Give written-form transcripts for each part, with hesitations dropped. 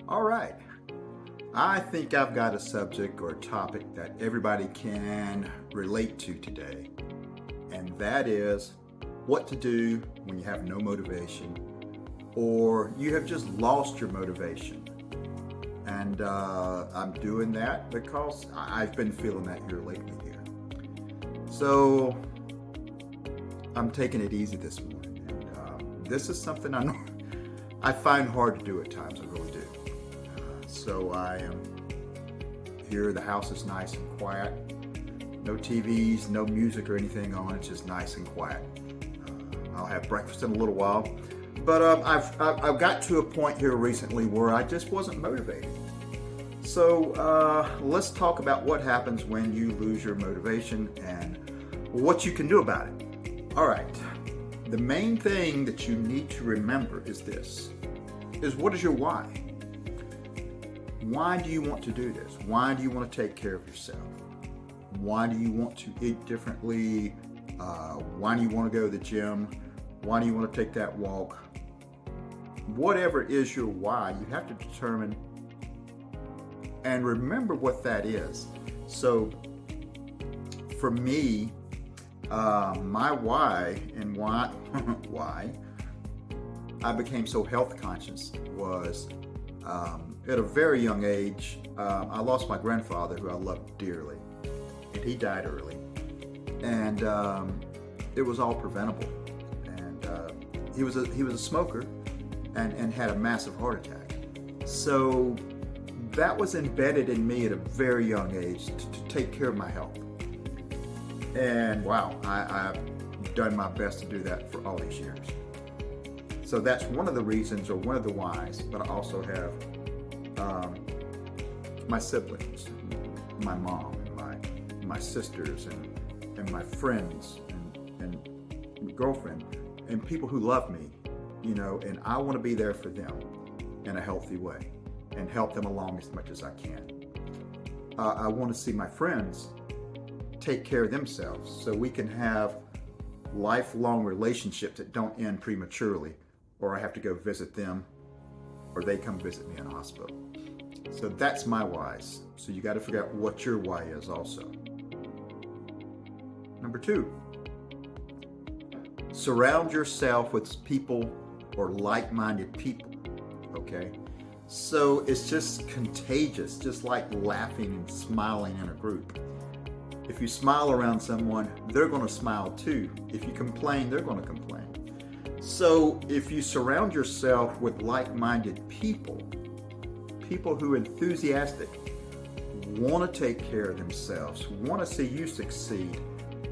All right. I think I've got a subject or a topic that everybody can relate to today, and that is what to do when you have no motivation or you have just lost your motivation. And I'm doing that because I've been feeling that here lately here. So I'm taking it easy this morning, and this is something I know I find hard to do at times. I really do. So I am here. The house is nice and quiet. No TVs, no music or anything on. It's just nice and quiet. I'll have breakfast in a little while. But I've got to a point here recently where I just wasn't motivated. So let's talk about what happens when you lose your motivation and what you can do about it. All right. The main thing that you need to remember is this: is what is your why? Why do you want to do this? Why do you want to take care of yourself? Why do you want to eat differently? Why do you want to go to the gym? Why do you want to take that walk? Whatever is your why, you have to determine and remember what that is. So for me, my why and why I became so health conscious was at a very young age. I lost my grandfather, who I loved dearly, and he died early. And it was all preventable. And he was a smoker and had a massive heart attack. So that was embedded in me at a very young age to take care of my health. And wow, I've done my best to do that for all these years. So that's one of the reasons, or one of the whys. But I also have my siblings, my mom, and my sisters, and my friends, and girlfriend, and people who love me, and I want to be there for them in a healthy way and help them along as much as I can. I want to see my friends take care of themselves so we can have lifelong relationships that don't end prematurely, or I have to go visit them, or they come visit me in a hospital. So that's my whys. So you got to figure out what your why is also. Number 2, surround yourself with people or like-minded people, okay? So it's just contagious, just like laughing and smiling in a group. If you smile around someone, they're going to smile too. If you complain, they're going to complain. So if you surround yourself with like-minded people, people who are enthusiastic, want to take care of themselves, want to see you succeed,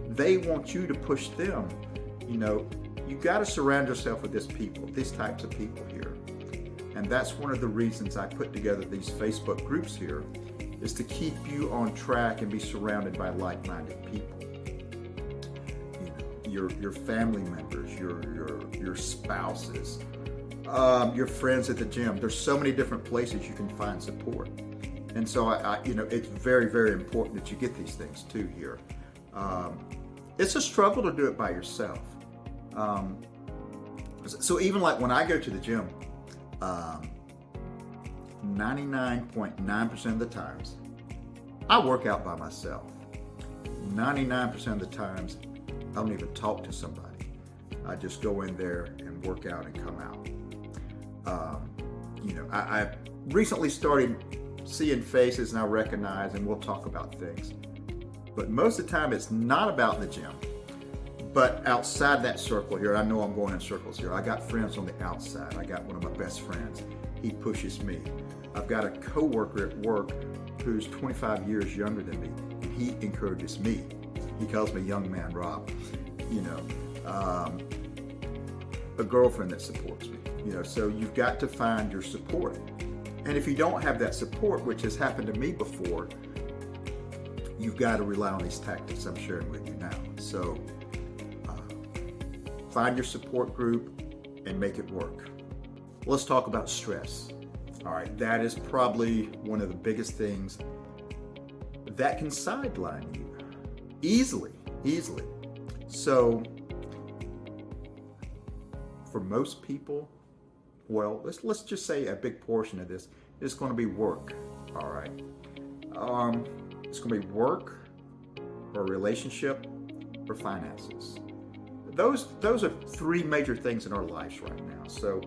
they want you to push them. You got to surround yourself with these types of people here. And that's one of the reasons I put together these Facebook groups here, is to keep you on track and be surrounded by like-minded people. Your family members, your spouses, your friends at the gym. There's so many different places you can find support. And so it's very, very important that you get these things too here. It's a struggle to do it by yourself. So even like when I go to the gym, 99.9% of the times, I work out by myself. 99% of the times, I don't even talk to somebody. I just go in there and work out and come out. I recently started seeing faces, and I recognize, and we'll talk about things. But most of the time, it's not about the gym. But outside that circle here, I know I'm going in circles here. I got friends on the outside. I got one of my best friends. He pushes me. I've got a coworker at work who's 25 years younger than me, and he encourages me. He calls me young man Rob. A girlfriend that supports me. So you've got to find your support. And if you don't have that support, which has happened to me before, you've got to rely on these tactics I'm sharing with you now. So find your support group and make it work. Let's talk about stress. All right, that is probably one of the biggest things that can sideline you easily. So for most people, well, let's just say a big portion of this it's going to be work. All right. It's going to be work or relationship or finances. Those are three major things in our lives right now. So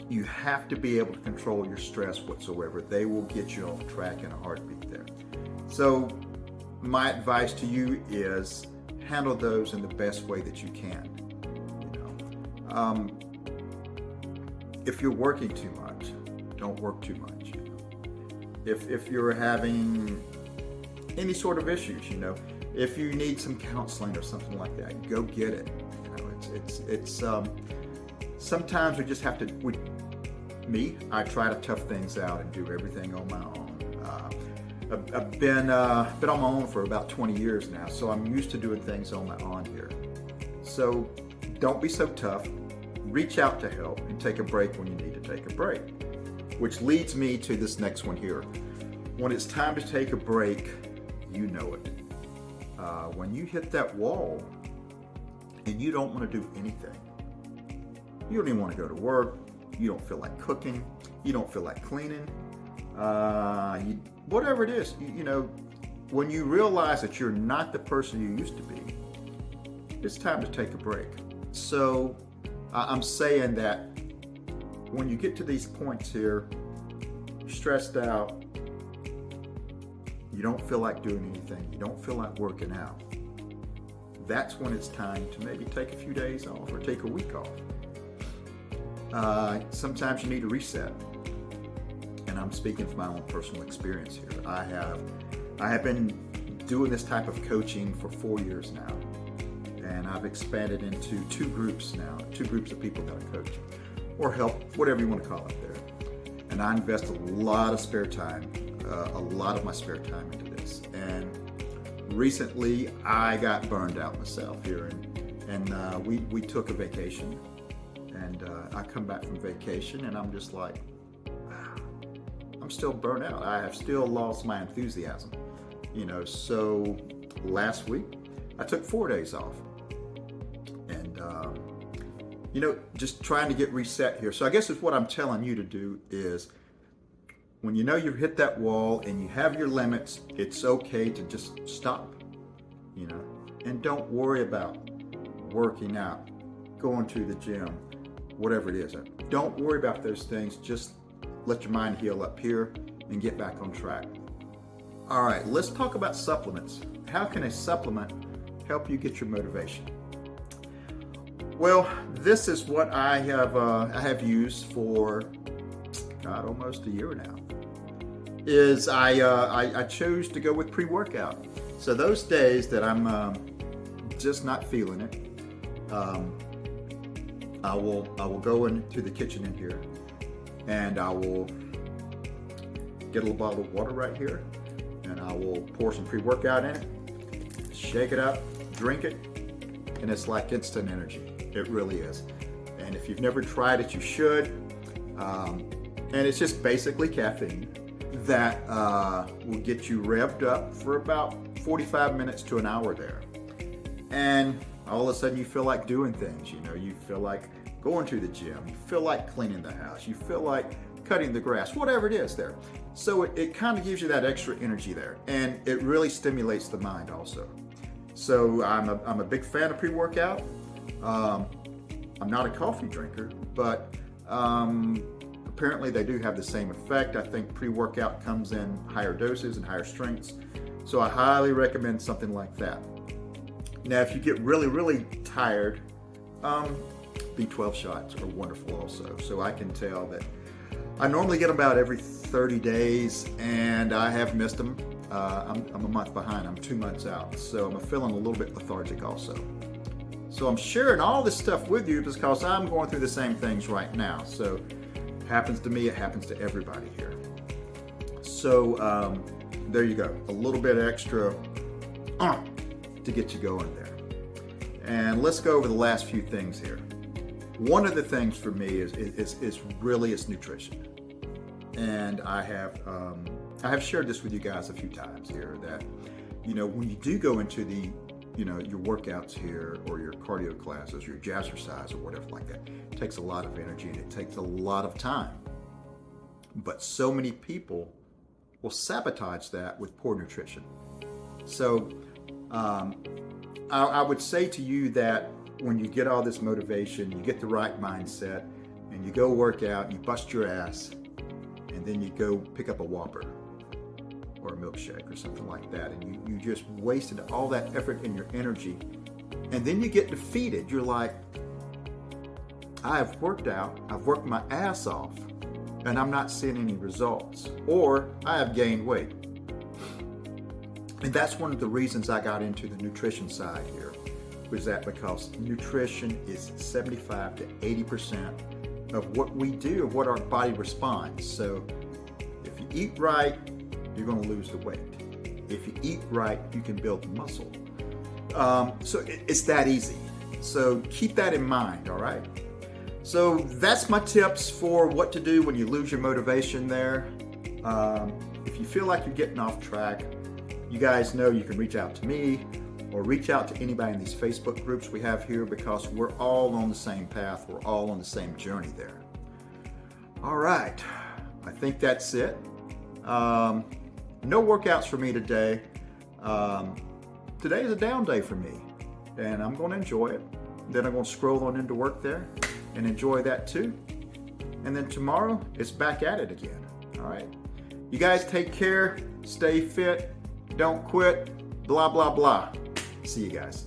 you have to be able to control your stress whatsoever. They will get you off track in a heartbeat there. So my advice to you is handle those in the best way that you can. If you're working too much, don't work too much. If you're having any sort of issues, if you need some counseling or something like that, go get it. It's sometimes we just have to. I try to tough things out and do everything on my own. I've been on my own for about 20 years now, so I'm used to doing things on my own here. So don't be so tough. Reach out to help and take a break when you need to take a break. Which leads me to this next one here. When it's time to take a break, you know it. When you hit that wall and you don't want to do anything, you don't even want to go to work, you don't feel like cooking, you don't feel like cleaning, whatever it is, when you realize that you're not the person you used to be, it's time to take a break. So I'm saying that when you get to these points here, you're stressed out, you don't feel like doing anything, you don't feel like working out, that's when it's time to maybe take a few days off or take a week off. Sometimes you need to reset. And I'm speaking from my own personal experience here. I have been doing this type of coaching for 4 years now. And I've expanded into two groups of people that I coach or help, whatever you want to call it there. And I invest a lot of spare time, a lot of my spare time into this. And recently I got burned out myself here and we took a vacation. And I come back from vacation and I'm just like, I'm still burnt out. I have still lost my enthusiasm. So last week I took 4 days off. And, just trying to get reset here. So I guess it's what I'm telling you to do is when you've hit that wall and you have your limits, it's okay to just stop, and don't worry about working out, going to the gym, whatever it is. Don't worry about those things. Just let your mind heal up here and get back on track. All right, let's talk about supplements. How can a supplement help you get your motivation? Well, this is what I have used for almost a year now. Is I chose to go with pre-workout. So those days that I'm just not feeling it, I will go into the kitchen in here and I will get a little bottle of water right here and I will pour some pre-workout in it, shake it up, drink it, and it's like instant energy. It really is. And if you've never tried it, you should. And it's just basically caffeine that will get you revved up for about 45 minutes to an hour there. And all of a sudden you feel like doing things, you feel like going to the gym, you feel like cleaning the house, you feel like cutting the grass, whatever it is there. So it kind of gives you that extra energy there, and it really stimulates the mind also. So I'm a big fan of pre-workout. I'm not a coffee drinker, but apparently they do have the same effect. I think pre-workout comes in higher doses and higher strengths. So I highly recommend something like that. Now, if you get really, really tired, B12 shots are wonderful also. So I can tell that I normally get them about every 30 days and I have missed them. I'm a month behind, I'm 2 months out. So I'm feeling a little bit lethargic also. So I'm sharing all this stuff with you because I'm going through the same things right now. So it happens to me, it happens to everybody here. So there you go, a little bit extra to get you going there. And let's go over the last few things here. One of the things for me is really nutrition. And I have shared this with you guys a few times here that, when you do go into the, your workouts here or your cardio classes, your jazzercise or whatever like that, it takes a lot of energy and it takes a lot of time. But so many people will sabotage that with poor nutrition. So I would say to you that when you get all this motivation, you get the right mindset, and you go work out, you bust your ass, and then you go pick up a Whopper or a milkshake or something like that, and you just wasted all that effort and your energy, and then you get defeated. You're like, I have worked out, I've worked my ass off, and I'm not seeing any results, or I have gained weight. And that's one of the reasons I got into the nutrition side here, was that because nutrition is 75 to 80% of what we do, of what our body responds. So if you eat right, you're going to lose the weight. If you eat right, you can build the muscle. So it's that easy. So keep that in mind, all right? So that's my tips for what to do when you lose your motivation there. If you feel like you're getting off track, you guys know you can reach out to me or reach out to anybody in these Facebook groups we have here, because we're all on the same path. We're all on the same journey there. All right, I think that's it. No workouts for me today. Today is a down day for me, and I'm going to enjoy it. Then I'm going to scroll on into work there and enjoy that too. And then tomorrow, it's back at it again. All right. You guys take care. Stay fit. Don't quit. Blah, blah, blah. See you guys.